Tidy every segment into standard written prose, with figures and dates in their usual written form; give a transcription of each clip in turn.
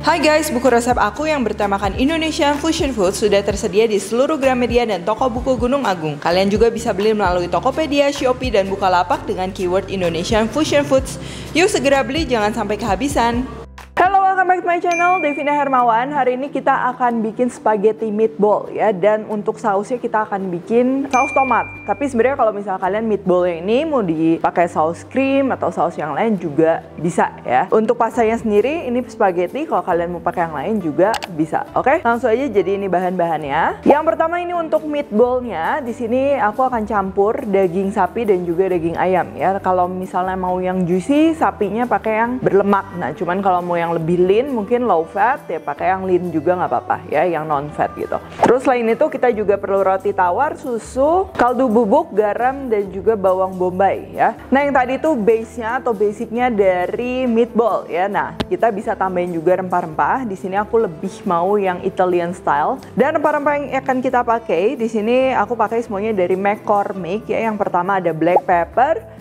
Hai guys, buku resep aku yang bertemakan Indonesian Fusion Food sudah tersedia di seluruh Gramedia dan toko buku Gunung Agung. Kalian juga bisa beli melalui Tokopedia, Shopee, dan Bukalapak dengan keyword Indonesian Fusion Foods. Yuk segera beli, jangan sampai kehabisan. Halo, welcome back to my channel, Devina Hermawan. Hari ini kita akan bikin spaghetti meatball ya. Dan untuk sausnya kita akan bikin saus tomat. Tapi sebenarnya kalau misalnya kalian meatballnya ini mau dipakai saus krim atau saus yang lain juga bisa ya. Untuk pasanya sendiri ini spaghetti, kalau kalian mau pakai yang lain juga bisa. Oke, langsung aja. Jadi ini bahan-bahannya. Yang pertama ini untuk meatballnya. Di sini aku akan campur daging sapi dan juga daging ayam ya. Kalau misalnya mau yang juicy, sapinya pakai yang berlemak. Nah, cuman kalau mau yang lebih lean, mungkin low fat, ya pakai yang lean juga nggak apa-apa ya, yang non fat gitu. Terus selain itu kita juga perlu roti tawar, susu, kaldu bubuk, garam, dan juga bawang bombay ya. Nah yang tadi itu base-nya atau basicnya dari meatball ya. Nah kita bisa tambahin juga rempah-rempah. Di sini aku lebih mau yang Italian style. Dan rempah-rempah yang akan kita pakai di sini aku pakai semuanya dari McCormick ya. Yang pertama ada black pepper,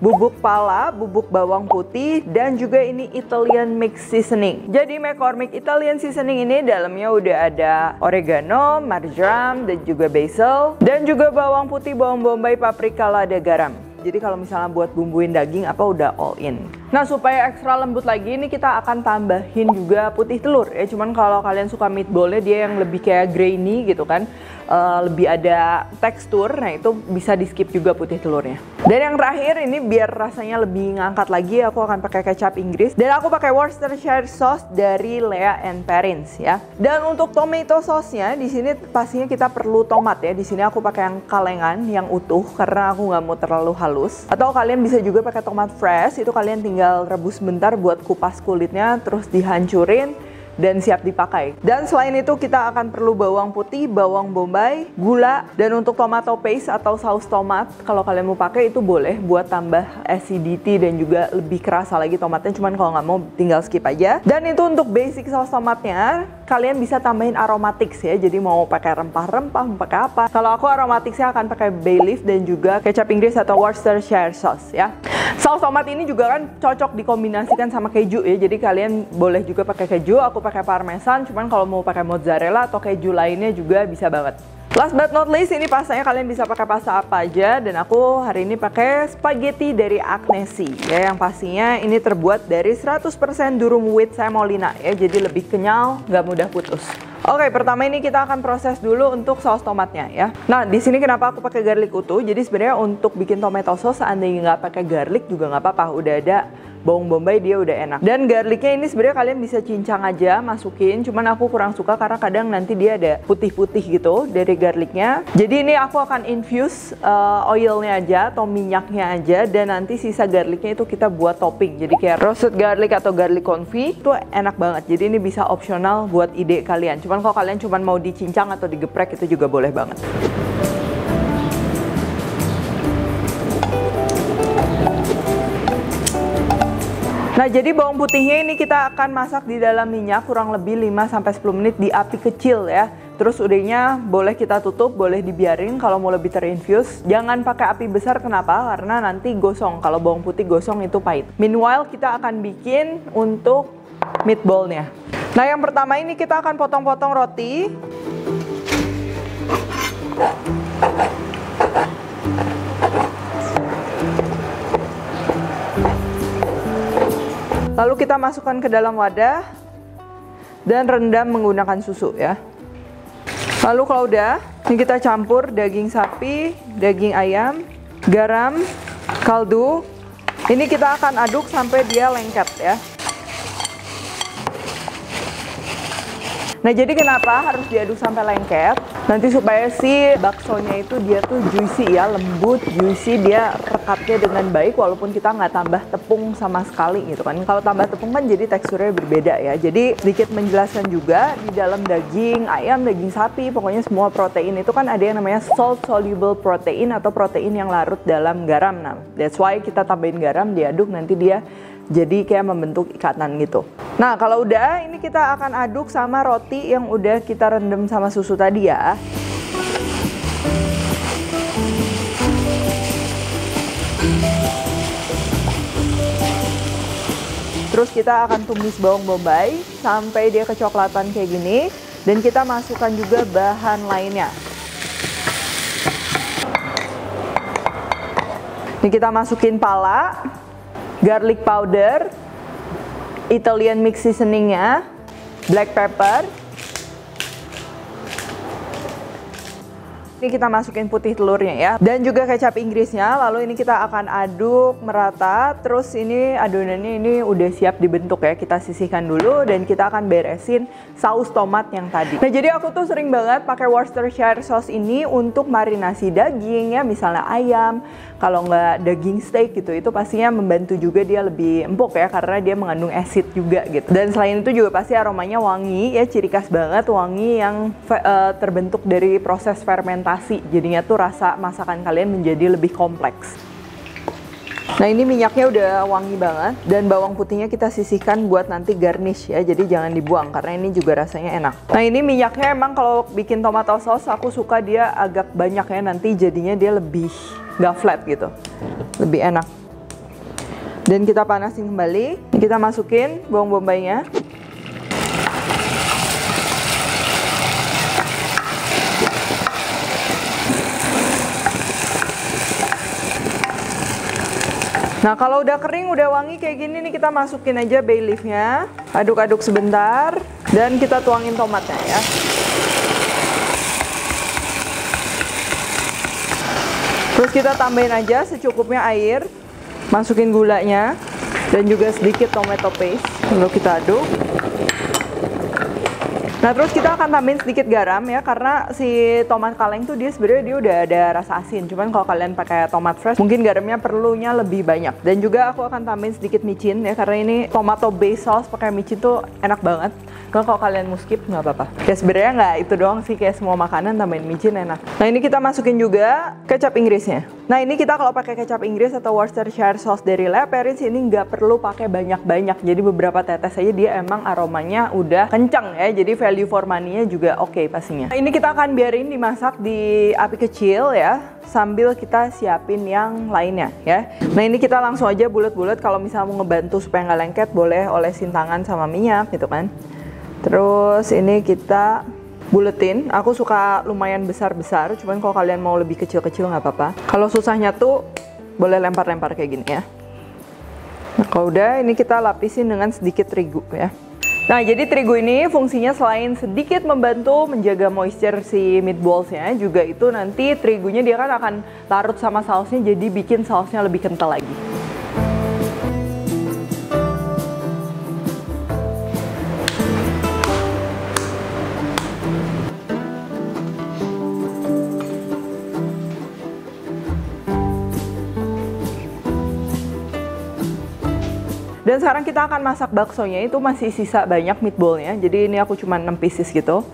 bubuk pala, bubuk bawang putih, dan juga ini Italian mix seasoning. Jadi McCormick Italian seasoning ini dalamnya udah ada oregano, marjoram, dan juga basil, dan juga bawang putih, bawang bombay, paprika, lada, garam. Jadi kalau misalnya buat bumbuin daging apa udah all in. Nah supaya ekstra lembut lagi ini kita akan tambahin juga putih telur ya. Cuman kalau kalian suka meatballnya dia yang lebih kayak grainy gitu kan, lebih ada tekstur. Nah itu bisa di skip juga putih telurnya. Dan yang terakhir ini biar rasanya lebih ngangkat lagi, aku akan pakai kecap Inggris. Dan aku pakai Worcestershire sauce dari Lea and Perrins ya. Dan untuk tomato sauce-nya di sini pastinya kita perlu tomat ya. Di sini aku pakai yang kalengan, yang utuh karena aku nggak mau terlalu halus. Atau kalian bisa juga pakai tomat fresh, itu kalian tinggal rebus bentar buat kupas kulitnya, terus dihancurin dan siap dipakai. Dan selain itu kita akan perlu bawang putih, bawang bombay, gula, dan untuk tomato paste atau saus tomat kalau kalian mau pakai itu boleh buat tambah acidity dan juga lebih kerasa lagi tomatnya, cuman kalau nggak mau tinggal skip aja. Dan itu untuk basic saus tomatnya, kalian bisa tambahin aromatics ya, jadi mau pakai rempah-rempah, mau pakai apa. Kalau aku aromaticsnya akan pakai bay leaf dan juga kecap Inggris atau Worcestershire sauce ya. Saus tomat ini juga kan cocok dikombinasikan sama keju ya, jadi kalian boleh juga pakai keju, aku pakai parmesan, cuman kalau mau pakai mozzarella atau keju lainnya juga bisa banget. Last but not least, ini pastanya kalian bisa pakai pasta apa aja, dan aku hari ini pakai spaghetti dari Agnesi ya, yang pastinya ini terbuat dari 100% durum wheat semolina ya, jadi lebih kenyal, nggak mudah putus. Oke, pertama ini kita akan proses dulu untuk saus tomatnya ya. Nah, di sini kenapa aku pakai garlic utuh? Jadi sebenarnya untuk bikin tomato sauce seandainya nggak pakai garlic juga nggak apa-apa, udah ada bawang bombay dia udah enak. Dan garlicnya ini sebenarnya kalian bisa cincang aja masukin, cuman aku kurang suka karena kadang nanti dia ada putih-putih gitu dari garlicnya. Jadi ini aku akan infuse oilnya aja atau minyaknya aja, dan nanti sisa garlicnya itu kita buat topping. Jadi kayak roasted garlic atau garlic confit itu enak banget. Jadi ini bisa opsional buat ide kalian. Cuman kalau kalian cuman mau dicincang atau digeprek itu juga boleh banget. Nah jadi bawang putihnya ini kita akan masak di dalam minyak kurang lebih 5-10 menit di api kecil ya. Terus udahnya boleh kita tutup, boleh dibiarin kalau mau lebih terinfuse. Jangan pakai api besar, kenapa? Karena nanti gosong, kalau bawang putih gosong itu pahit. Meanwhile kita akan bikin untuk meatballnya. Nah yang pertama ini kita akan potong-potong roti. Lalu kita masukkan ke dalam wadah dan rendam menggunakan susu ya. Lalu kalau udah, ini kita campur daging sapi, daging ayam, garam, kaldu. Ini kita akan aduk sampai dia lengket ya. Nah jadi kenapa harus diaduk sampai lengket? Nanti supaya si baksonya itu dia tuh juicy ya, lembut, juicy, dia rekatnya dengan baik walaupun kita nggak tambah tepung sama sekali gitu kan. Kalau tambah tepung kan jadi teksturnya berbeda ya. Jadi sedikit menjelaskan juga di dalam daging ayam, daging sapi, pokoknya semua protein itu kan ada yang namanya salt soluble protein atau protein yang larut dalam garam. Nah that's why kita tambahin garam, diaduk, nanti dia jadi kayak membentuk ikatan gitu. Nah kalau udah, ini kita akan aduk sama roti yang udah kita rendam sama susu tadi ya. Terus kita akan tumis bawang bombay sampai dia kecoklatan kayak gini. Dan kita masukkan juga bahan lainnya. Ini kita masukin pala, garlic powder, Italian mix seasoningnya, black pepper. Ini kita masukin putih telurnya ya, dan juga kecap Inggrisnya. Lalu ini kita akan aduk merata. Terus ini adonannya ini udah siap dibentuk ya. Kita sisihkan dulu dan kita akan beresin saus tomat yang tadi. Nah, jadi aku tuh sering banget pakai Worcestershire sauce ini untuk marinasi daging ya, misalnya ayam. Kalau nggak daging steak gitu, itu pastinya membantu juga dia lebih empuk ya, karena dia mengandung acid juga gitu. Dan selain itu juga pasti aromanya wangi ya, ciri khas banget wangi yang terbentuk dari proses fermentasi. Jadinya tuh rasa masakan kalian menjadi lebih kompleks. Nah, ini minyaknya udah wangi banget dan bawang putihnya kita sisihkan buat nanti garnish ya, jadi jangan dibuang karena ini juga rasanya enak. Nah, ini minyaknya emang kalau bikin tomato sauce aku suka dia agak banyak ya, nanti jadinya dia lebih nggak flat gitu, lebih enak. Dan kita panasin kembali, kita masukin bawang bombaynya. Nah, kalau udah kering, udah wangi kayak gini nih, kita masukin aja bay leaf-nya. Aduk-aduk sebentar dan kita tuangin tomatnya ya. Terus kita tambahin aja secukupnya air. Masukin gulanya dan juga sedikit tomato paste. Lalu kita aduk. Nah, terus kita akan tambahin sedikit garam ya, karena si tomat kaleng tuh dia sebenarnya dia udah ada rasa asin. Cuman kalau kalian pakai tomat fresh, mungkin garamnya perlunya lebih banyak. Dan juga aku akan tambahin sedikit micin ya, karena ini tomato base sauce pakai micin tuh enak banget. Kalau kalian mau skip nggak apa-apa. Ya sebenarnya nggak itu doang sih, kayak semua makanan tambahin micin enak. Nah, ini kita masukin juga kecap Inggrisnya. Nah, ini kita kalau pakai kecap Inggris atau Worcestershire sauce dari Le Perris ini nggak perlu pakai banyak-banyak. Jadi beberapa tetes aja dia emang aromanya udah kencang ya. Jadi value for money-nya juga oke pastinya. Nah, ini kita akan biarin dimasak di api kecil ya, sambil kita siapin yang lainnya ya. Nah, ini kita langsung aja bulat-bulat. Kalau misalnya mau ngebantu supaya nggak lengket, boleh olesin tangan sama minyak gitu kan. Terus ini kita buletin. Aku suka lumayan besar-besar, cuman kalau kalian mau lebih kecil-kecil nggak apa-apa. Kalau susahnya tuh boleh lempar-lempar kayak gini ya. Nah, kalau udah ini kita lapisin dengan sedikit terigu ya. Nah, jadi terigu ini fungsinya selain sedikit membantu menjaga moisture si meatballsnya, juga itu nanti terigunya dia kan akan larut sama sausnya, jadi bikin sausnya lebih kental lagi. Dan sekarang kita akan masak baksonya, itu masih sisa banyak meatballnya. Jadi ini aku cuma 6 pieces gitu.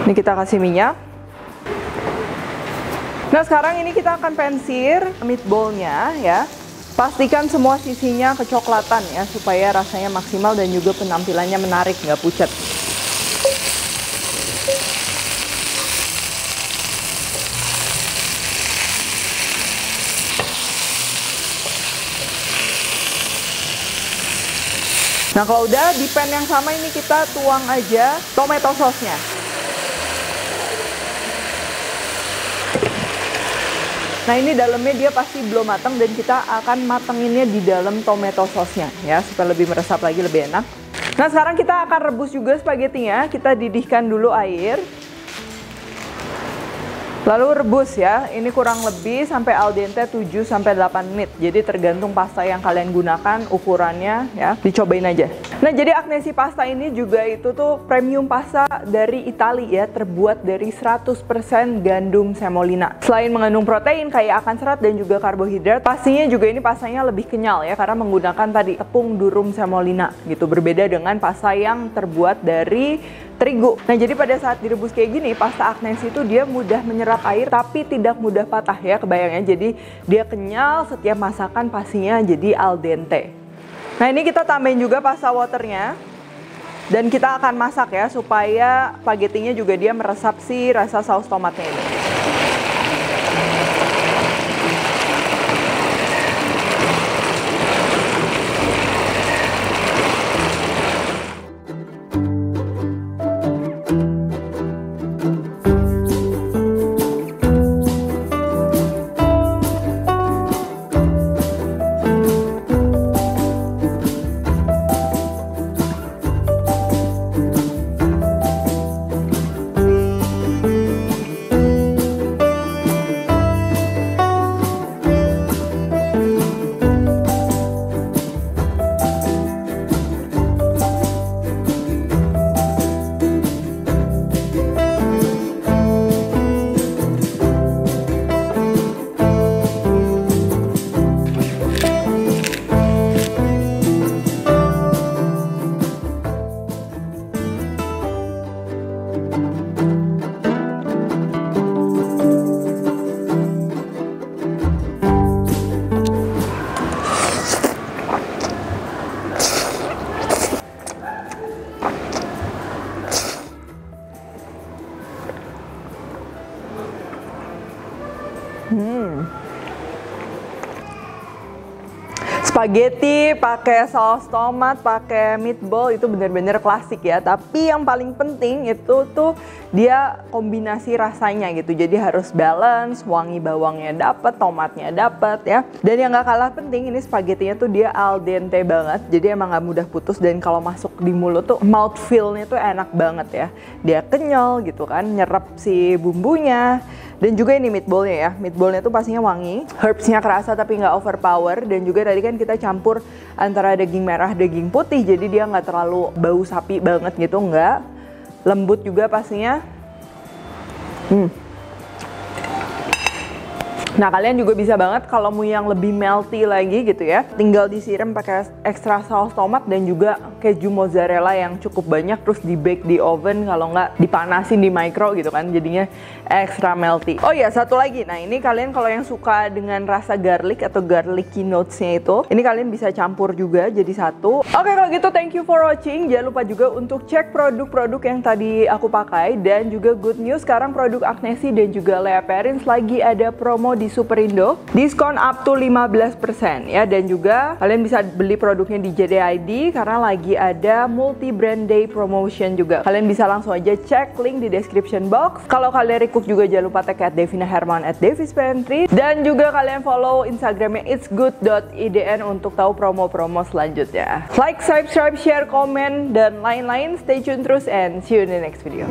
Ini kita kasih minyak. Nah, sekarang ini kita akan pensir meatballnya ya. Pastikan semua sisinya kecoklatan ya, supaya rasanya maksimal dan juga penampilannya menarik, nggak pucat. Nah, kalau udah di pan yang sama ini kita tuang aja tomato sauce-nya. Nah, ini dalamnya dia pasti belum matang dan kita akan matenginnya di dalam tomato sauce-nya ya, supaya lebih meresap lagi, lebih enak. Nah, sekarang kita akan rebus juga spaghettinya. Kita didihkan dulu air. Lalu rebus ya, ini kurang lebih sampai al dente 7-8 menit. Jadi tergantung pasta yang kalian gunakan, ukurannya ya, dicobain aja. Nah, jadi Agnesi pasta ini juga itu tuh premium pasta dari Italia ya, terbuat dari 100% gandum semolina. Selain mengandung protein, kaya akan serat dan juga karbohidrat, pastinya juga ini pastanya lebih kenyal ya, karena menggunakan tadi tepung durum semolina gitu. Berbeda dengan pasta yang terbuat dari terigu. Nah, jadi pada saat direbus kayak gini, pasta Agnesi itu dia mudah menyerap air tapi tidak mudah patah ya, kebayangnya. Jadi dia kenyal, setiap masakan pastinya jadi al dente. Nah, ini kita tambahin juga pasta waternya. Dan kita akan masak ya, supaya spaghettinya juga dia meresap si rasa saus tomatnya ini. Spaghetti pakai saus tomat, pakai meatball itu bener-bener klasik ya. Tapi yang paling penting itu tuh dia kombinasi rasanya gitu. Jadi harus balance, wangi bawangnya dapet, tomatnya dapet ya. Dan yang gak kalah penting ini spagettinya tuh dia al dente banget. Jadi emang gak mudah putus dan kalau masuk di mulut tuh mouthfeel-nya tuh enak banget ya. Dia kenyal gitu kan, nyerap si bumbunya. Dan juga ini meatballnya ya, meatballnya tuh pastinya wangi, herbsnya kerasa tapi nggak overpower. Dan juga tadi kan kita campur antara daging merah, daging putih, jadi dia nggak terlalu bau sapi banget gitu, nggak. Lembut juga pastinya. Nah kalian juga bisa banget kalau mau yang lebih melty lagi gitu ya, tinggal disiram pakai ekstra saus tomat dan juga keju mozzarella yang cukup banyak, terus di bake di oven, kalau nggak dipanasin di micro gitu kan, jadinya ekstra melty. Oh ya satu lagi, nah ini kalian kalau yang suka dengan rasa garlic atau garlicky notes-nya itu, ini kalian bisa campur juga jadi satu. Oke kalau gitu thank you for watching, jangan lupa juga untuk cek produk-produk yang tadi aku pakai. Dan juga good news, sekarang produk Agnesi dan juga Lea Perrins lagi ada promo di Superindo, diskon up to 15% ya. Dan juga kalian bisa beli produknya di JDID karena lagi ada multi brand day promotion juga. Kalian bisa langsung aja cek link di description box. Kalau kalian recook juga jangan lupa tag @devinaherman @devispantry, dan juga kalian follow Instagramnya itsgood.idn untuk tahu promo-promo selanjutnya. Like, subscribe, share, komen dan lain-lain. Stay tune terus and see you in the next video.